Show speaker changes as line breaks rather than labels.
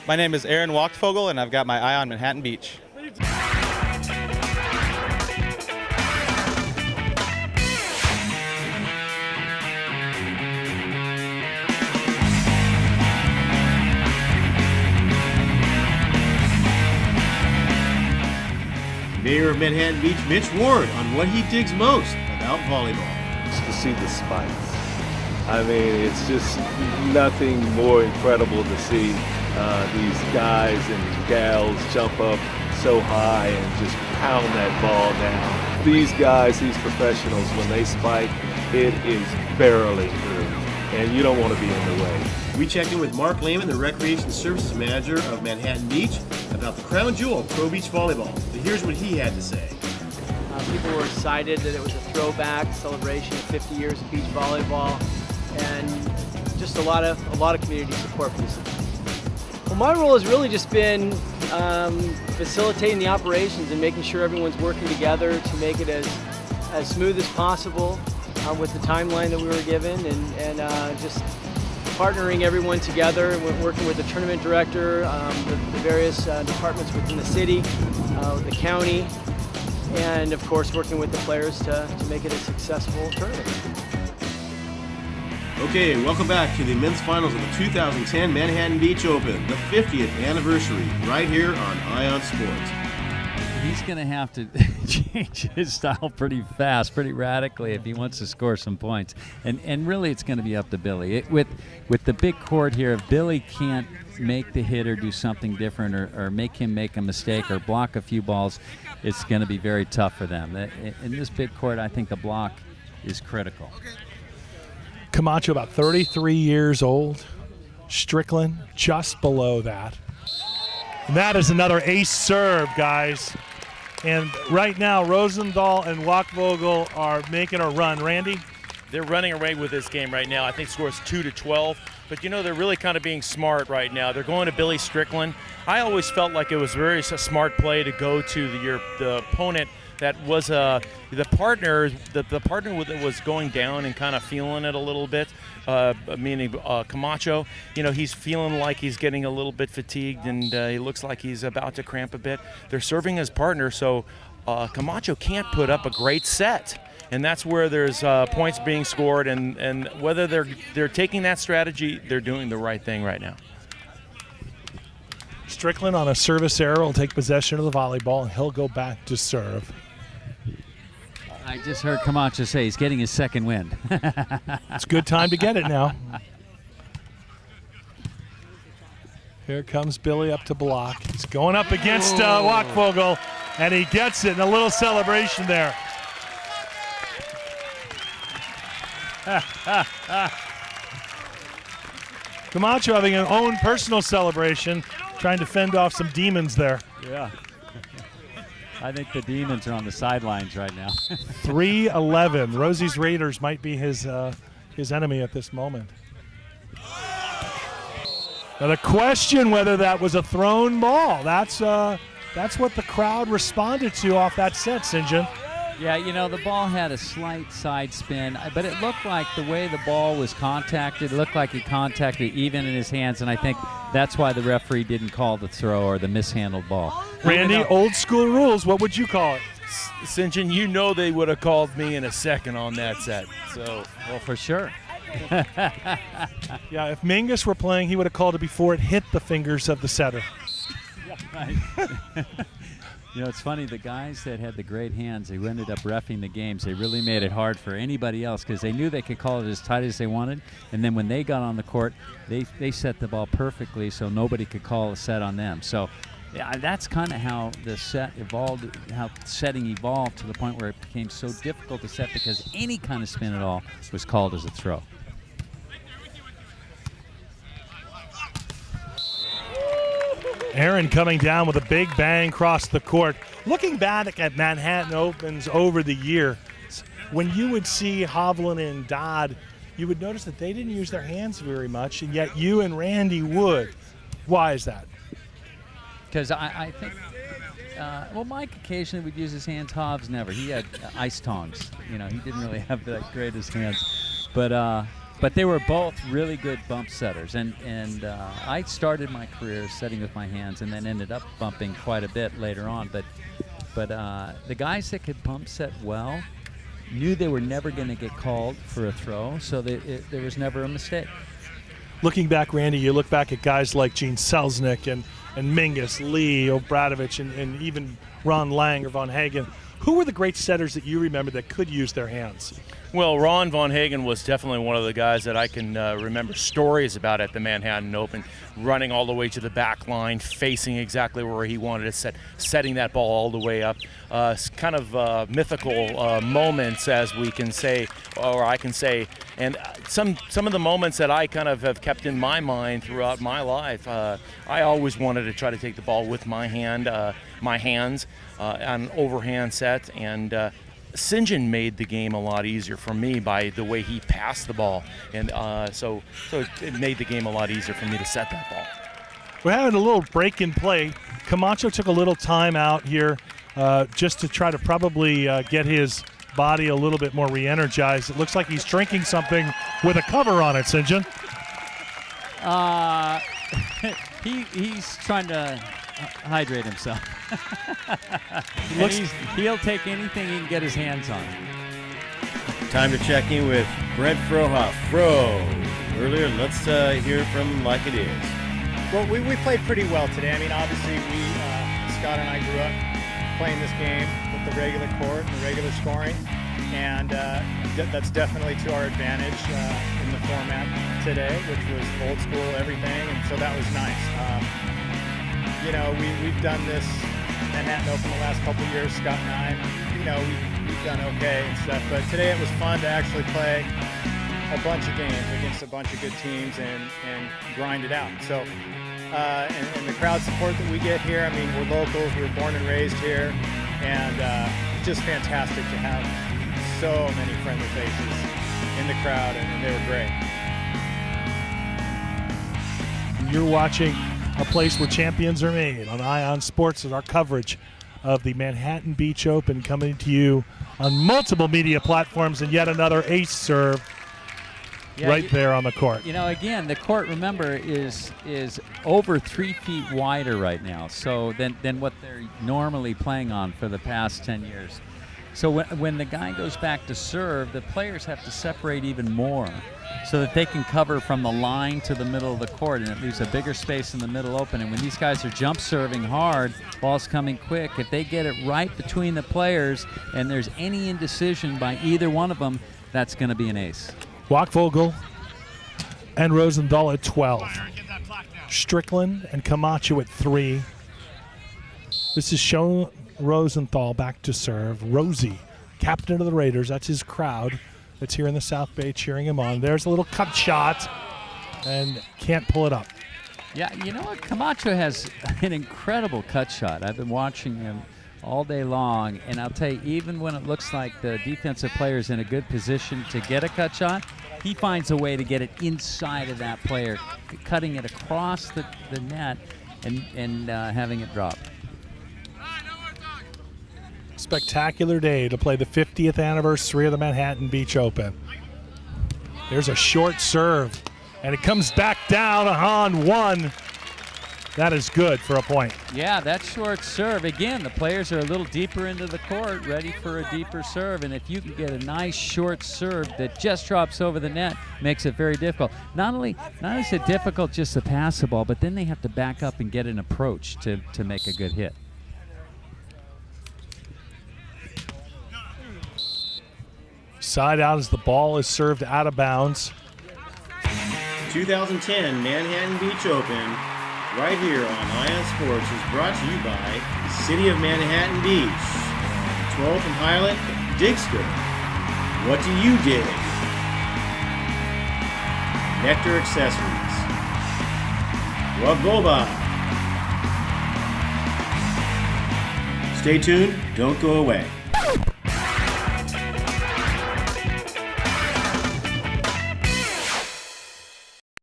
My name is Aaron Wachtfogel, and I've got my eye on Manhattan Beach.
Mayor of Manhattan Beach, Mitch Ward, on what he digs most about volleyball.
Just to see the spikes. I mean, it's just nothing more incredible to see these guys and gals jump up so high and just pound that ball down. These guys, these professionals, when they spike, it is barreling through, and you don't want to be in the way.
We checked in with Mark Lehman, the Recreation Services Manager of Manhattan Beach, about the crown jewel of Pro Beach Volleyball. So here's what he had to say.
People were excited that it was a throwback celebration of 50 years of beach volleyball, and just a lot of community support for this. Well, my role has really just been facilitating the operations and making sure everyone's working together to make it as smooth as possible with the timeline that we were given, and just partnering everyone together, working with the tournament director, the various departments within the city, the county, and of course working with the players to make it a successful tournament.
Okay, welcome back to the men's finals of the 2010 Manhattan Beach Open, the 50th anniversary, right here on Ion Sports.
He's going to have to change his style pretty fast, pretty radically if he wants to score some points. And really it's going to be up to Billy. With the big court here, if Billy can't make the hitter do something different or make him make a mistake or block a few balls, it's going to be very tough for them. In this big court, I think the block is critical.
Camacho about 33 years old. Strickland just below that. And that is another ace serve, guys. And right now, Rosendahl and Wachtfogel are making a run. Randy?
They're running away with this game right now. I think scores 2-12. But, you know, they're really kind of being smart right now. They're going to Billy Strickland. I always felt like it was a smart play to go to the opponent that was the partner that was going down and kind of feeling it a little bit, meaning Camacho. You know, he's feeling like he's getting a little bit fatigued, and he looks like he's about to cramp a bit. They're serving his partner, so Camacho can't put up a great set. And that's where there's points being scored, and whether they're taking that strategy, they're doing the right thing right now.
Strickland on a service error will take possession of the volleyball, and he'll go back to serve.
I just heard Camacho say he's getting his second wind.
It's a good time to get it now. Here comes Billy up to block. He's going up against Wachtfogel, and he gets it in a little celebration there. Camacho having an own personal celebration, trying to fend off some demons there.
Yeah. I think the demons are on the sidelines right now.
3-11. Rosie's Raiders might be his enemy at this moment. Now the question whether that was a thrown ball. That's what the crowd responded to off that set, St. John.
Yeah, you know, the ball had a slight side spin, but it looked like the way the ball was contacted, it looked like he contacted even in his hands, and I think that's why the referee didn't call the throw or the mishandled ball.
Randy, old school rules, what would you call it?
St. John, you know they would have called me in a second on that set. So,
well, for sure.
Yeah, if Mingus were playing, he would have called it before it hit the fingers of the setter.
Yeah, right. You know, it's funny, the guys that had the great hands, who ended up reffing the games, they really made it hard for anybody else because they knew they could call it as tight as they wanted. And then when they got on the court, they set the ball perfectly so nobody could call a set on them. So yeah, that's kind of how the set evolved, how setting evolved to the point where it became so difficult to set because any kind of spin at all was called as a throw.
Aaron coming down with a big bang across the court. Looking back at Manhattan Opens over the year, when you would see Hovland and Dodd, you would notice that they didn't use their hands very much, and yet you and Randy would. Why is that?
Because I think, well, Mike occasionally would use his hands. Hobbs never. He had ice tongs. You know, he didn't really have the greatest hands. But But they were both really good bump setters, and I started my career setting with my hands, and then ended up bumping quite a bit later on. But the guys that could bump set well knew they were never going to get called for a throw, so there was never a mistake.
Looking back, Randy, you look back at guys like Gene Selznick and Mingus, Lee, Obradovich, and even Ron Lang or Von Hagen. Who were the great setters that you remember that could use their hands?
Well, Ron Von Hagen was definitely one of the guys that I can remember stories about at the Manhattan Open, running all the way to the back line, facing exactly where he wanted to set, setting that ball all the way up. Kind of mythical moments, as we can say, or I can say, and some of the moments that I kind of have kept in my mind throughout my life. I always wanted to try to take the ball with my hands on overhand set, and St. John made the game a lot easier for me by the way he passed the ball, and so it made the game a lot easier for me to set that ball.
We're having a little break in play. Camacho took a little time out here just to try to probably get his body a little bit more re-energized. It looks like he's drinking something with a cover on it, St. John.
He's trying to hydrate himself. He'll take anything he can get his hands on.
Time to check in with Brent Frohoff. Fro, earlier, let's hear from him like it is.
Well, we played pretty well today. I mean, obviously, Scott and I grew up playing this game with the regular court and the regular scoring, and that's definitely to our advantage in the format today, which was old school everything, and so that was nice. You know, we've done this Manhattan Open the last couple of years, Scott and I. You know, we've done okay and stuff, but today it was fun to actually play a bunch of games against a bunch of good teams and grind it out. So, and the crowd support that we get here, I mean, we're locals, we were born and raised here, and just fantastic to have so many friendly faces in the crowd, and they were great.
You're watching a place where champions are made on Ion Sports, and our coverage of the Manhattan Beach Open coming to you on multiple media platforms, and yet another ace serve there on the court.
You know, again, the court, remember, is over 3 feet wider right now, so than what they're normally playing on for the past 10 years. So when the guy goes back to serve, the players have to separate even more so that they can cover from the line to the middle of the court, and it leaves a bigger space in the middle open. And when these guys are jump serving hard, ball's coming quick, if they get it right between the players and there's any indecision by either one of them, that's going to be an ace.
Wachvogel and Rosenthal at 12. Strickland and Camacho at 3. This is Sean Rosenthal back to serve. Rosie, captain of the Raiders, that's his crowd that's here in the South Bay cheering him on. There's a little cut shot and can't pull it up.
Yeah, you know what? Camacho has an incredible cut shot. I've been watching him all day long, and I'll tell you, even when it looks like the defensive player is in a good position to get a cut shot, he finds a way to get it inside of that player, cutting it across the net and having it drop.
Spectacular day to play the 50th anniversary of the Manhattan Beach Open. There's a short serve, and it comes back down on 1. That is good for a point.
Yeah, that short serve. Again, the players are a little deeper into the court, ready for a deeper serve, and if you can get a nice short serve that just drops over the net, makes it very difficult. Not only is it difficult just to pass the ball, but then they have to back up and get an approach to make a good hit.
Side out as the ball is served out of bounds.
2010 Manhattan Beach Open, right here on Ion Sports, is brought to you by City of Manhattan Beach, 12th and Highland, Digster. What do you dig? Nectar Accessories. Wagoba. Stay tuned, don't go away.